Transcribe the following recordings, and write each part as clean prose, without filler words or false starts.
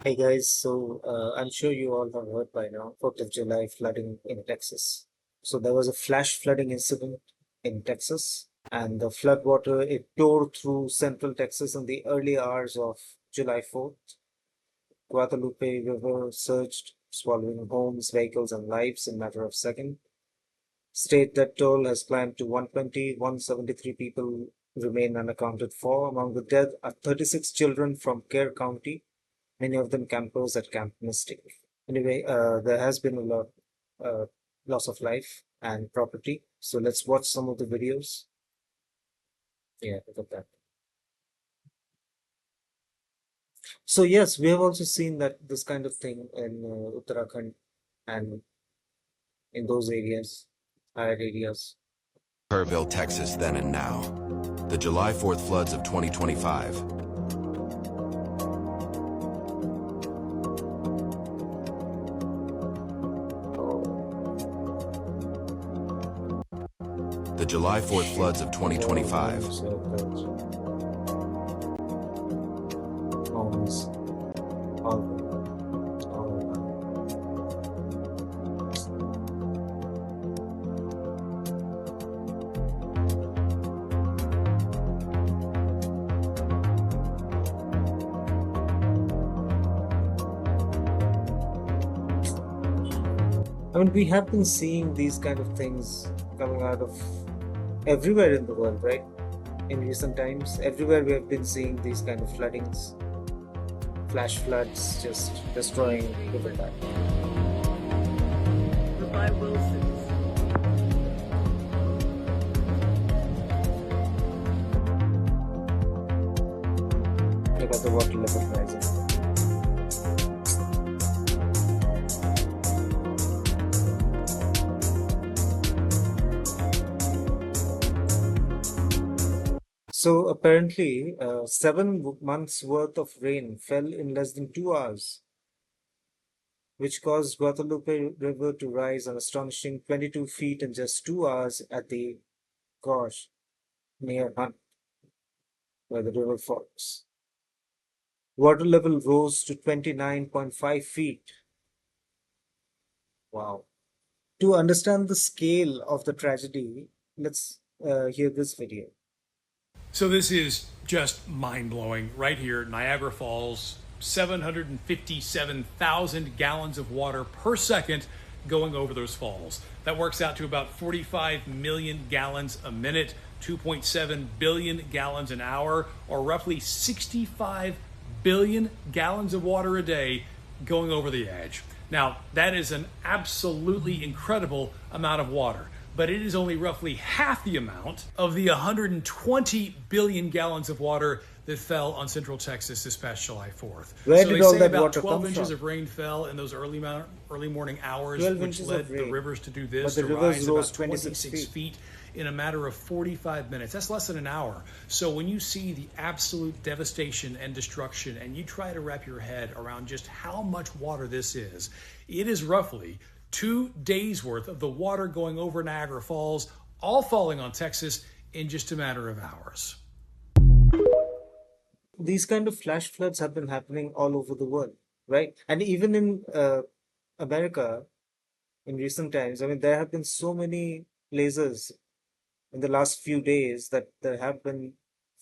Hey guys, I'm sure you all have heard by now, 4th of July flooding in Texas. So there was a flash flooding incident in Texas, and the flood water it tore through central Texas in the early hours of July 4th. Guadalupe River surged, swallowing homes, vehicles, and lives in a matter of seconds. State death toll has climbed to 120, 173 people remain unaccounted for. Among the dead are 36 children from Kerr County, many of them campers at Camp Mystic. Anyway, there has been a lot loss of life and property. So let's watch some of the videos. Yeah, look at that. So yes, we have also seen that this kind of thing in Uttarakhand and in those areas, higher areas. Kerrville, Texas, then and now. The July 4th floods of 2025. The July 4th floods of 2025. Homes, all, I mean, we have been seeing these kind of things coming out of everywhere in the world, right? In recent times, everywhere we have been seeing these kind of floodings, flash floods just destroying riverbank. Goodbye, Wilsons. Look at the water level rising. So apparently, 7 months worth of rain fell in less than 2 hours, which caused Guadalupe River to rise an astonishing 22 feet in just 2 hours at the gorge near Hunt, where the river forks. Water level rose to 29.5 feet. Wow. To understand the scale of the tragedy, let's hear this video. So this is just mind-blowing. Right here, Niagara Falls, 757,000 gallons of water per second going over those falls. That works out to about 45 million gallons a minute, 2.7 billion gallons an hour, or roughly 65 billion gallons of water a day going over the edge. Now, that is an absolutely incredible amount of water, but it is only roughly half the amount of the 120 billion gallons of water that fell on central Texas this past July 4th. Where so did they all say that about water 12 come inches from? of rain fell in those early morning hours, 12 which inches led of the rain. rivers to do But this, the to rivers rise rose about 26 26 feet in a matter of 45 minutes. That's less than an hour. So when you see the absolute devastation and destruction, and you try to wrap your head around just how much water this is, it is roughly 2 days worth of the water going over Niagara Falls, all falling on Texas in just a matter of hours. These kind of flash floods have been happening all over the world, right? And even in America in recent times, I mean, there have been so many places in the last few days that there have been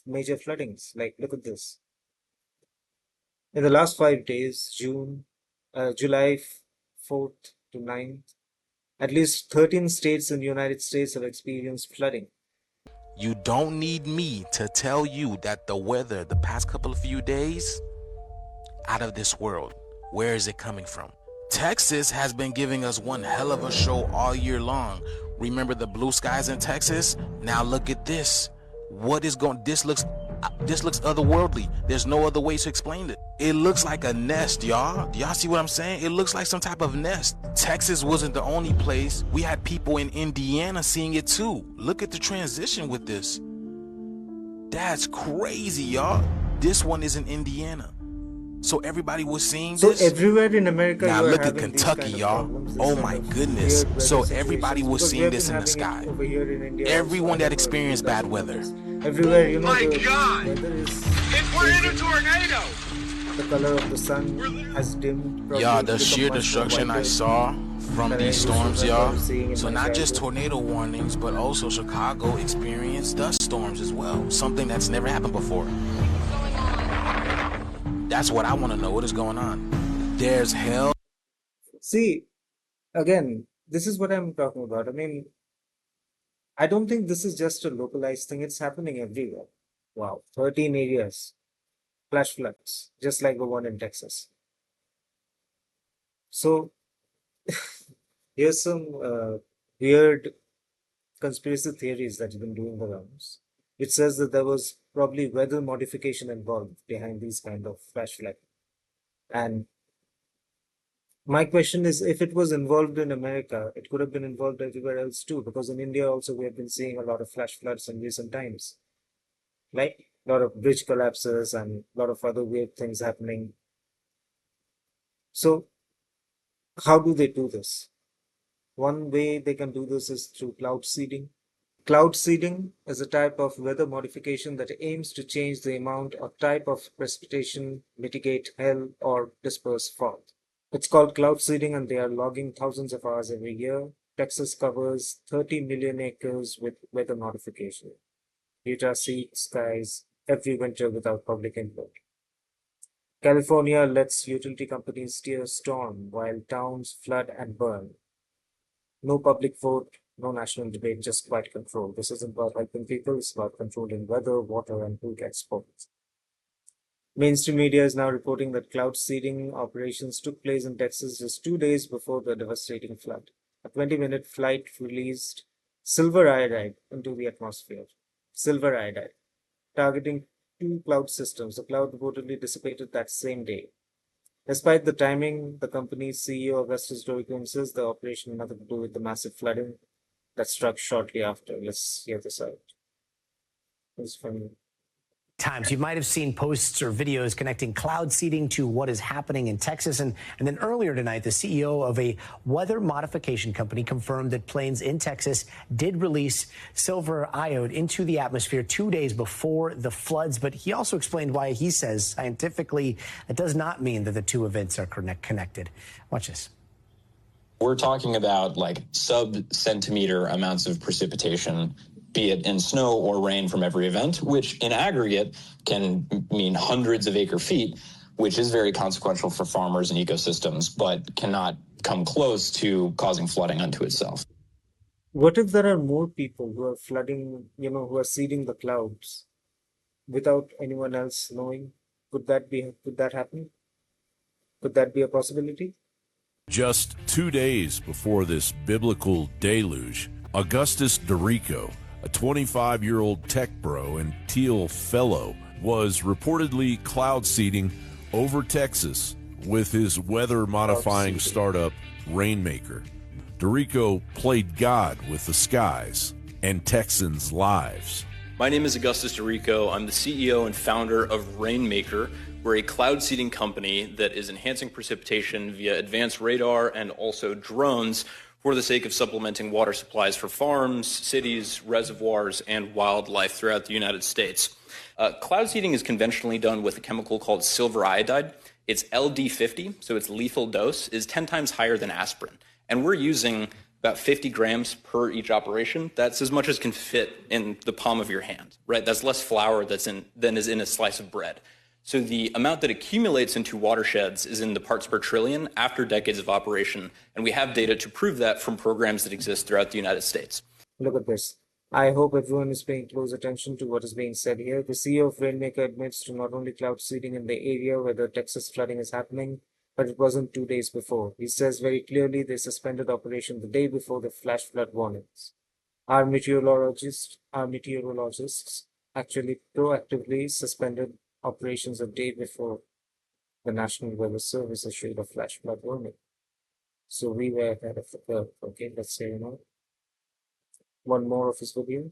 major floodings. Like, look at this. In the last 5 days, July 4th to 9th, at least 13 states in the United States have experienced flooding. You don't need me to tell you that the weather the past couple of few days, out of this world. Where is it coming from? Texas has been giving us one hell of a show all year long. Remember the blue skies in Texas? Now look at this. This looks otherworldly. There's no other way to explain it. It looks like a nest, y'all. Do y'all see what I'm saying? It looks like some type of nest. Texas wasn't the only place. We had people in Indiana seeing it too. Look at the transition with this. That's crazy, y'all. This one is in Indiana. So everybody was seeing So this. everywhere in America, Now you are look at having these Kentucky, kind of y'all. problems, this Oh kind my of goodness. weird So weather everybody situations, was because we seeing have this been in the having it sky. over here in India Everyone also. that experienced bad weather. Everywhere, you know, My the God! weather is If we're in a tornado, The color of the sun has dimmed, Yeah, probably the become sheer much more destruction I whiter saw from than I these used to storms, remember y'all. seeing in So my not just childhood. tornado warnings, but also Chicago experienced dust storms as well. Something that's never happened before. That's what I want to know. What is going on? There's hell. See, again, this is what I'm talking about. I mean, I don't think this is just a localized thing, it's happening everywhere. Wow, 13 areas, flash floods, just like the one in Texas. So, here's some weird conspiracy theories that have been doing the rounds. It says that there was probably weather modification involved behind these kind of flash flood. And my question is, if it was involved in America, it could have been involved everywhere else too, because in India also we have been seeing a lot of flash floods in recent times, like a lot of bridge collapses and a lot of other weird things happening. So, how do they do this? One way they can do this is through cloud seeding. Cloud seeding is a type of weather modification that aims to change the amount or type of precipitation, mitigate hail, or disperse fog. It's called cloud seeding, and they are logging thousands of hours every year. Texas covers 30 million acres with weather modification. Utah seeds skies every winter without public input. California lets utility companies steer storm while towns flood and burn. No public vote, no national debate, just quiet control. This isn't about helping people, it's about controlling weather, water, and who gets spoiled. Mainstream media is now reporting that cloud seeding operations took place in Texas just 2 days before the devastating flood. A 20-minute flight released silver iodide into the atmosphere. Silver iodide, targeting two cloud systems. The cloud reportedly dissipated that same day. Despite the timing, the company's CEO Augustus Doiglas says the operation had nothing to do with the massive flooding that struck shortly after. Let's hear this out. It's from Times. You might have seen posts or videos connecting cloud seeding to what is happening in Texas. And then earlier tonight, the CEO of a weather modification company confirmed that planes in Texas did release silver iodide into the atmosphere 2 days before the floods. But he also explained why he says scientifically it does not mean that the two events are connected. Watch this. We're talking about like sub-centimeter amounts of precipitation, be it in snow or rain from every event, which in aggregate can mean hundreds of acre feet, which is very consequential for farmers and ecosystems, but cannot come close to causing flooding unto itself. What if there are more people who are flooding, who are seeding the clouds without anyone else knowing? Could that happen? Could that be a possibility? Just 2 days before this biblical deluge, Augustus Dorico, a 25-year-old tech bro and Teal fellow, was reportedly cloud seeding over Texas with his weather-modifying startup, Rainmaker. Dorico played God with the skies and Texans' lives. My name is Augustus Dorico. I'm the CEO and founder of Rainmaker. We're a cloud seeding company that is enhancing precipitation via advanced radar and also drones for the sake of supplementing water supplies for farms, cities, reservoirs, and wildlife throughout the United States. Cloud seeding is conventionally done with a chemical called silver iodide. Its LD50, so its lethal dose, is 10 times higher than aspirin. And we're using about 50 grams per each operation. That's as much as can fit in the palm of your hand, right? That's less flour than is in a slice of bread. So the amount that accumulates into watersheds is in the parts per trillion after decades of operation, and we have data to prove that from programs that exist throughout the United States. Look at this. I hope everyone is paying close attention to what is being said here. The CEO of Rainmaker admits to not only cloud seeding in the area where the Texas flooding is happening, but it wasn't 2 days before. He says very clearly they suspended operation the day before the flash flood warnings. Our meteorologists actually proactively suspended operations a day before the National Weather Service issued a flash flood warning. So we were ahead of the curve. Okay, let's say, one more of his video.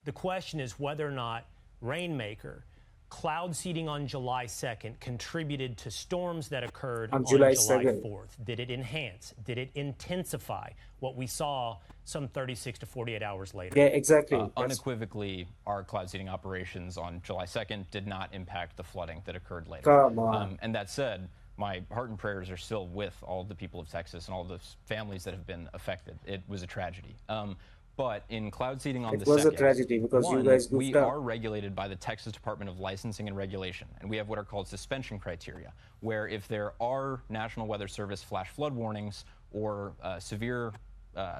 The question is whether or not Rainmaker cloud seeding on July 2nd contributed to storms that occurred On on July July 2nd. 4th? Did it enhance? Did it intensify what we saw some 36 to 48 hours later? Yeah, exactly. Unequivocally, our cloud seeding operations on July 2nd did not impact the flooding that occurred later. Come on. And that said, my heart and prayers are still with all the people of Texas and all the families that have been affected. It was a tragedy. But in cloud seeding on the 2nd, It was a tragedy because you guys goofed we up. are regulated by the Texas Department of Licensing and Regulation, and we have what are called suspension criteria, where if there are National Weather Service flash flood warnings or severe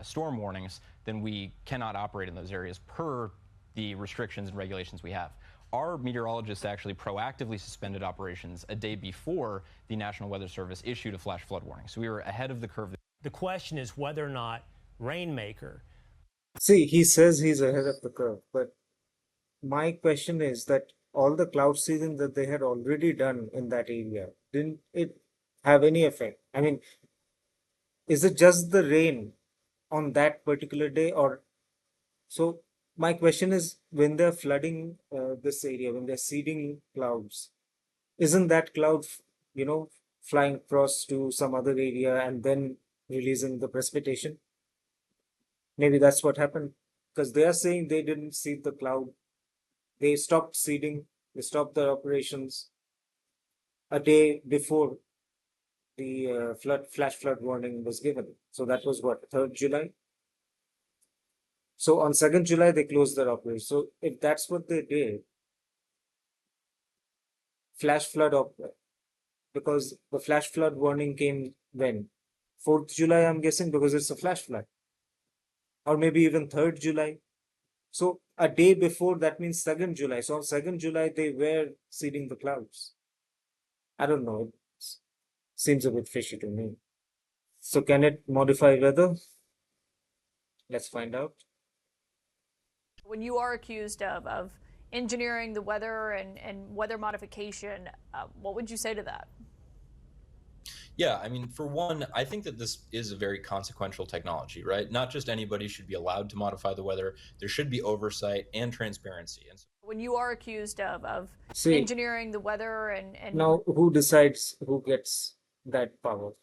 storm warnings, then we cannot operate in those areas per the restrictions and regulations we have. Our meteorologists actually proactively suspended operations a day before the National Weather Service issued a flash flood warning. So we were ahead of the curve. The question is whether or not Rainmaker. See, he says he's ahead of the curve, but my question is that all the cloud seeding that they had already done in that area, didn't it have any effect? I mean, is it just the rain on that particular day, or so? My question is, when they're flooding this area, when they're seeding clouds, isn't that cloud, flying across to some other area and then releasing the precipitation? Maybe that's what happened, because they are saying they didn't seed the cloud. They stopped seeding, they stopped their operations a day before the flash flood warning was given. So that was what, 3rd July? So on 2nd July, they closed their operation. So if that's what they did, flash flood because the flash flood warning came when? 4th July, I'm guessing, because it's a flash flood. Or maybe even 3rd July. So a day before, that means 2nd July. So on 2nd July, they were seeding the clouds. I don't know. It seems a bit fishy to me. So can it modify weather? Let's find out. When you are accused of engineering the weather and weather modification, what would you say to that? Yeah, I mean, for one, I think that this is a very consequential technology, right? Not just anybody should be allowed to modify the weather. There should be oversight and transparency. And so when you are accused of See, engineering the weather and now who decides who gets that power,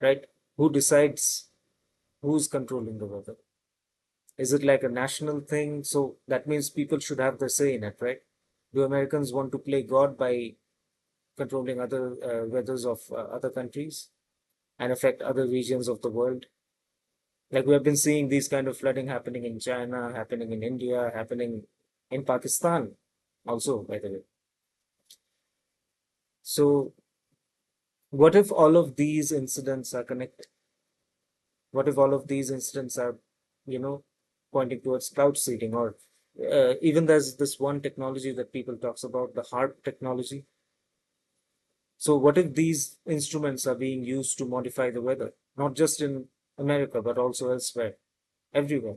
right? Who decides who's controlling the weather? Is it like a national thing? So that means people should have the say in it, right? Do Americans want to play God by controlling other weathers of other countries and affect other regions of the world? Like we have been seeing these kind of flooding happening in China, happening in India, happening in Pakistan also, by the way. So what if all of these incidents are connected? What if all of these incidents are, pointing towards cloud seeding, or even there's this one technology that people talks about, the HARP technology. So what if these instruments are being used to modify the weather, not just in America, but also elsewhere, everywhere?